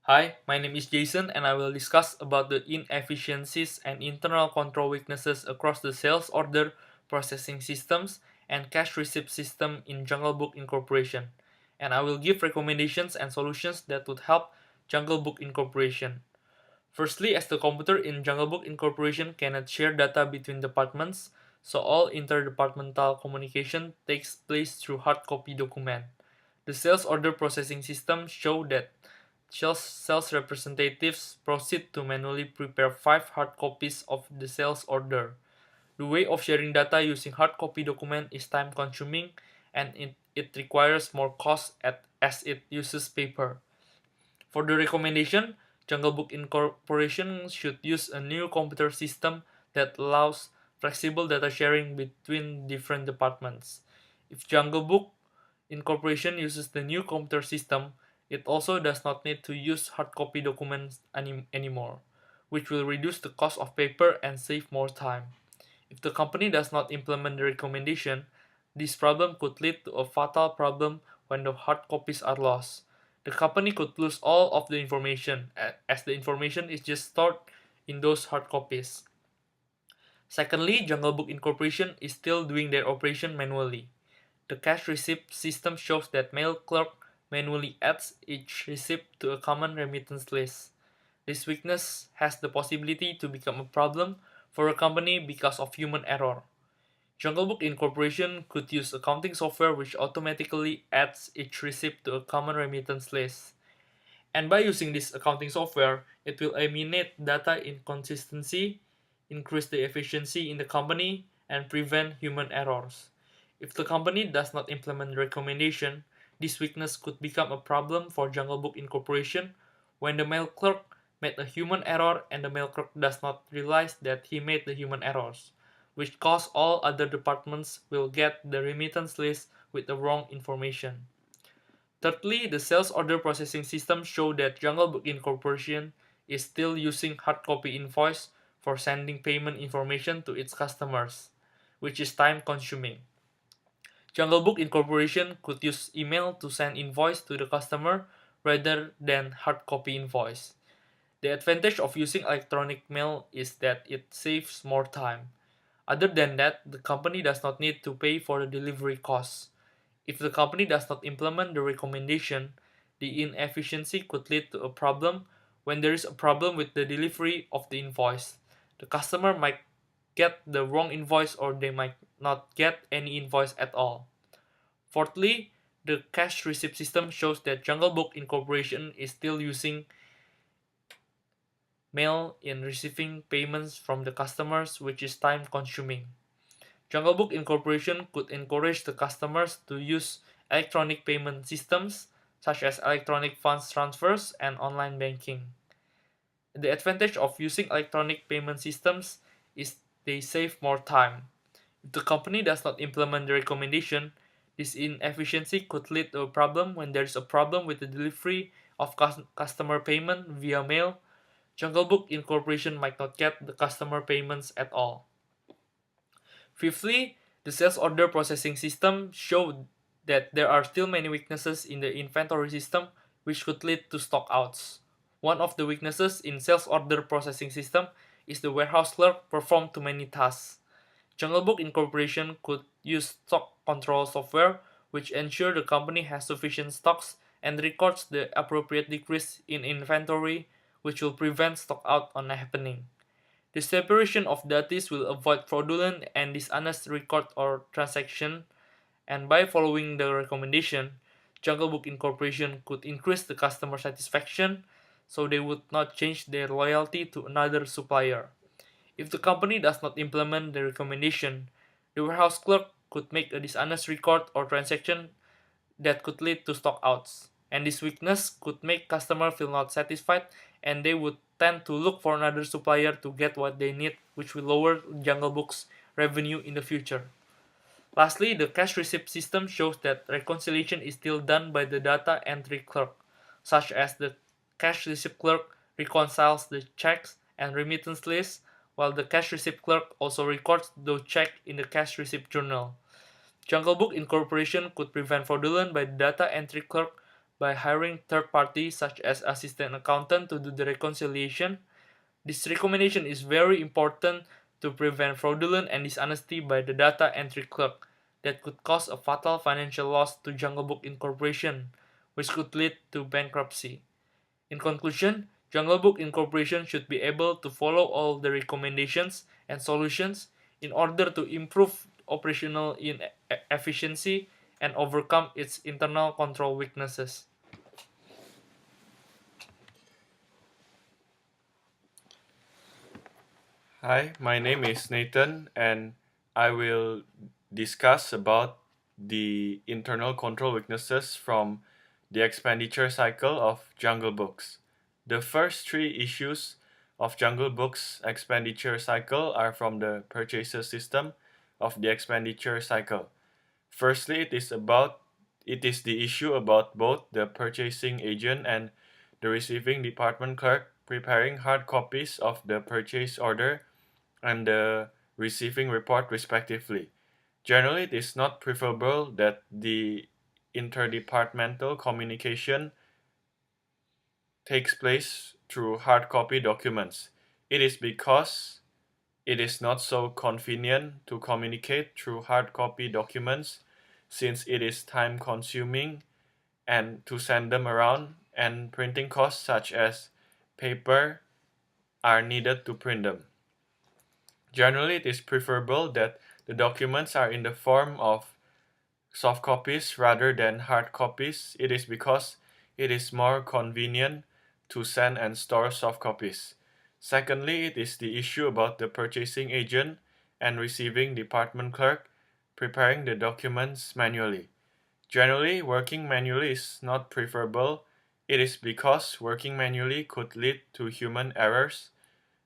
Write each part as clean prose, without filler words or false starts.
Hi, my name is Jason and I will discuss about the inefficiencies and internal control weaknesses across the sales order processing systems and cash receipt system in Jungle Book Incorporation. And I will give recommendations and solutions that would help Jungle Book Incorporation. Firstly, as the computer in Jungle Book Incorporation cannot share data between departments, so all interdepartmental communication takes place through hard copy document. The sales order processing system show that sales representatives proceed to manually prepare 5 hard copies of the sales order. The way of sharing data using hard copy document is time consuming and it requires more cost as it uses paper. For the recommendation, Jungle Book Incorporation should use a new computer system that allows flexible data sharing between different departments. If Jungle Book Incorporation uses the new computer system, it also does not need to use hard copy documents anymore, which will reduce the cost of paper and save more time. If the company does not implement the recommendation, this problem could lead to a fatal problem when the hard copies are lost. The company could lose all of the information, as the information is just stored in those hard copies. Secondly, Jungle Book Incorporation is still doing their operation manually. The cash receipt system shows that mail clerk manually adds each receipt to a common remittance list. This weakness has the possibility to become a problem for a company because of human error. Jungle Book Incorporation could use accounting software which automatically adds each receipt to a common remittance list. And by using this accounting software, it will eliminate data inconsistency, increase the efficiency in the company, and prevent human errors. If the company does not implement the recommendation, this weakness could become a problem for Jungle Book Incorporation when the mail clerk made a human error and the mail clerk does not realize that he made the human errors, which cause all other departments will get the remittance list with the wrong information. Thirdly, the sales order processing system show that Jungle Book Incorporation is still using hard copy invoice for sending payment information to its customers, which is time consuming. Jungle Book Incorporation could use email to send invoice to the customer rather than hard copy invoice. The advantage of using electronic mail is that it saves more time. Other than that, the company does not need to pay for the delivery costs. If the company does not implement the recommendation, the inefficiency could lead to a problem when there is a problem with the delivery of the invoice. The customer might get the wrong invoice or they might not get any invoice at all. Fourthly, the cash receipt system shows that Jungle Book Incorporation is still using mail in receiving payments from the customers, which is time consuming. Jungle Book Incorporation could encourage the customers to use electronic payment systems such as electronic funds transfers and online banking. The advantage of using electronic payment systems is they save more time. If the company does not implement the recommendation, this inefficiency could lead to a problem when there is a problem with the delivery of customer payment via mail. Jungle Book Incorporation might not get the customer payments at all. Fifthly, the sales order processing system showed that there are still many weaknesses in the inventory system which could lead to stockouts. One of the weaknesses in sales order processing system is the warehouse clerk perform too many tasks. Jungle Book Incorporation could use stock control software which ensure the company has sufficient stocks and records the appropriate decrease in inventory which will prevent stockout on happening. The separation of data will avoid fraudulent and dishonest record or transaction, and by following the recommendation, Jungle Book Incorporation could increase the customer satisfaction so they would not change their loyalty to another supplier. If the company does not implement the recommendation, the warehouse clerk could make a dishonest record or transaction that could lead to stockouts. And this weakness could make customers feel not satisfied and they would tend to look for another supplier to get what they need, which will lower Jungle Book's revenue in the future. Lastly, the cash receipt system shows that reconciliation is still done by the data entry clerk, such as the cash receipt clerk reconciles the checks and remittance lists, while the cash receipt clerk also records those checks in the cash receipt journal. Jungle Book Incorporation could prevent fraudulent by the data entry clerk by hiring third parties such as assistant accountant to do the reconciliation. This recommendation is very important to prevent fraudulent and dishonesty by the data entry clerk that could cause a fatal financial loss to Jungle Book Incorporation, which could lead to bankruptcy. In conclusion, Jungle Book Incorporation should be able to follow all the recommendations and solutions in order to improve operational efficiency and overcome its internal control weaknesses. Hi, my name is Nathan and I will discuss about the internal control weaknesses from the expenditure cycle of Jungle Books. The first three issues of Jungle Books expenditure cycle are from the purchases system of the expenditure cycle. Firstly, it is the issue about both the purchasing agent and the receiving department clerk preparing hard copies of the purchase order and the receiving report respectively. Generally, it is not preferable that the interdepartmental communication takes place through hard copy documents. It is because it is not so convenient to communicate through hard copy documents since it is time consuming and to send them around and printing costs such as paper are needed to print them. Generally, it is preferable that the documents are in the form of soft copies rather than hard copies. It is because it is more convenient to send and store soft copies. Secondly, it is the issue about the purchasing agent and receiving department clerk preparing the documents manually. Generally, working manually is not preferable. It is because working manually could lead to human errors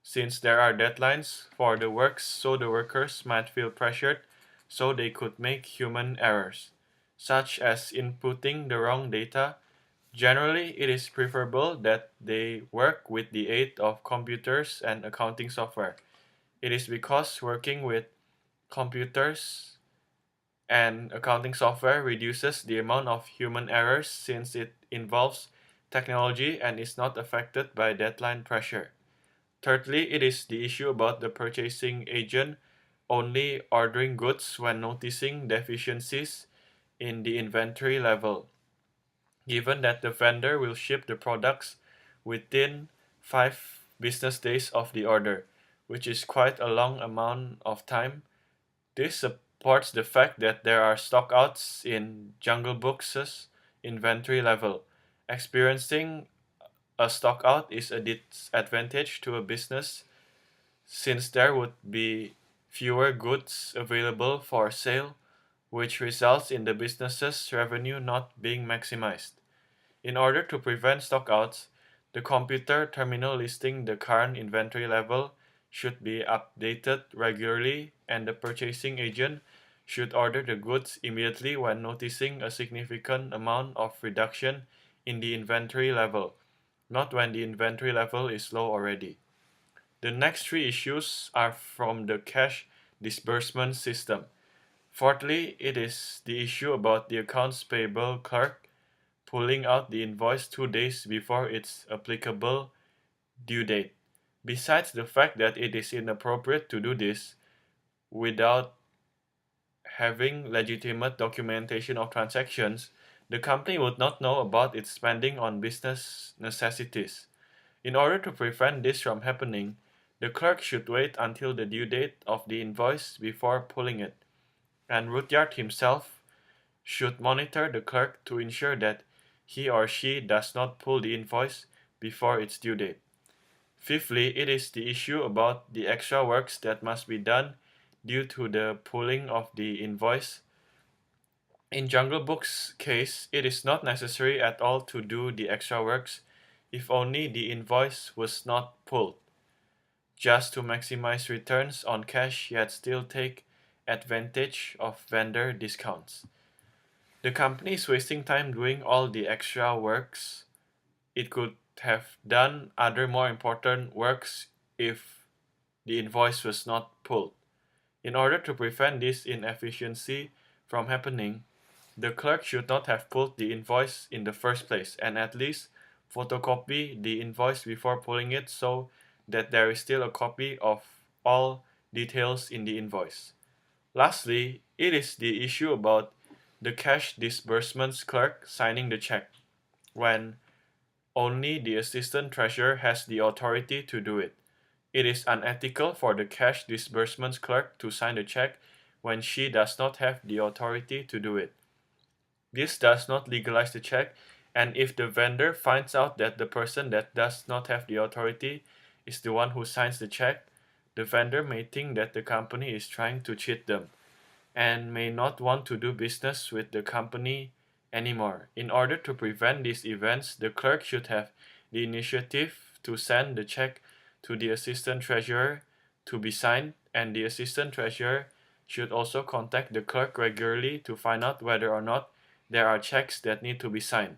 since there are deadlines for the works, so the workers might feel pressured, so they could make human errors, such as inputting the wrong data. Generally, it is preferable that they work with the aid of computers and accounting software. It is because working with computers and accounting software reduces the amount of human errors since it involves technology and is not affected by deadline pressure. Thirdly, it is the issue about the purchasing agent only ordering goods when noticing deficiencies in the inventory level, given that the vendor will ship the products within 5 business days of the order, which is quite a long amount of time. This supports the fact that there are stockouts in Jungle Books' inventory level. Experiencing a stockout is a disadvantage to a business since there would be fewer goods available for sale, which results in the business's revenue not being maximized. In order to prevent stockouts, the computer terminal listing the current inventory level should be updated regularly, and the purchasing agent should order the goods immediately when noticing a significant amount of reduction in the inventory level, not when the inventory level is low already. The next three issues are from the cash disbursement system. Fourthly, it is the issue about the accounts payable clerk pulling out the invoice 2 days before its applicable due date. Besides the fact that it is inappropriate to do this without having legitimate documentation of transactions, the company would not know about its spending on business necessities. In order to prevent this from happening, the clerk should wait until the due date of the invoice before pulling it, and Rudyard himself should monitor the clerk to ensure that he or she does not pull the invoice before its due date. Fifthly, it is the issue about the extra works that must be done due to the pulling of the invoice. In Jungle Book's case, it is not necessary at all to do the extra works if only the invoice was not pulled, just to maximize returns on cash yet still take advantage of vendor discounts. The company is wasting time doing all the extra works. It could have done other more important works if the invoice was not pulled. In order to prevent this inefficiency from happening, The clerk should not have pulled the invoice in the first place and at least photocopy the invoice before pulling it so that there is still a copy of all details in the invoice. Lastly, it is the issue about the cash disbursements clerk signing the check when only the assistant treasurer has the authority to do it. It is unethical for the cash disbursements clerk to sign the check when she does not have the authority to do it. This does not legalize the check, and if the vendor finds out that the person that does not have the authority is the one who signs the check, the vendor may think that the company is trying to cheat them and may not want to do business with the company anymore. In order to prevent these events, the clerk should have the initiative to send the check to the assistant treasurer to be signed, and the assistant treasurer should also contact the clerk regularly to find out whether or not there are checks that need to be signed.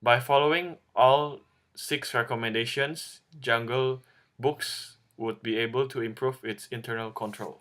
By following all 6 recommendations, Jungle Books would be able to improve its internal control.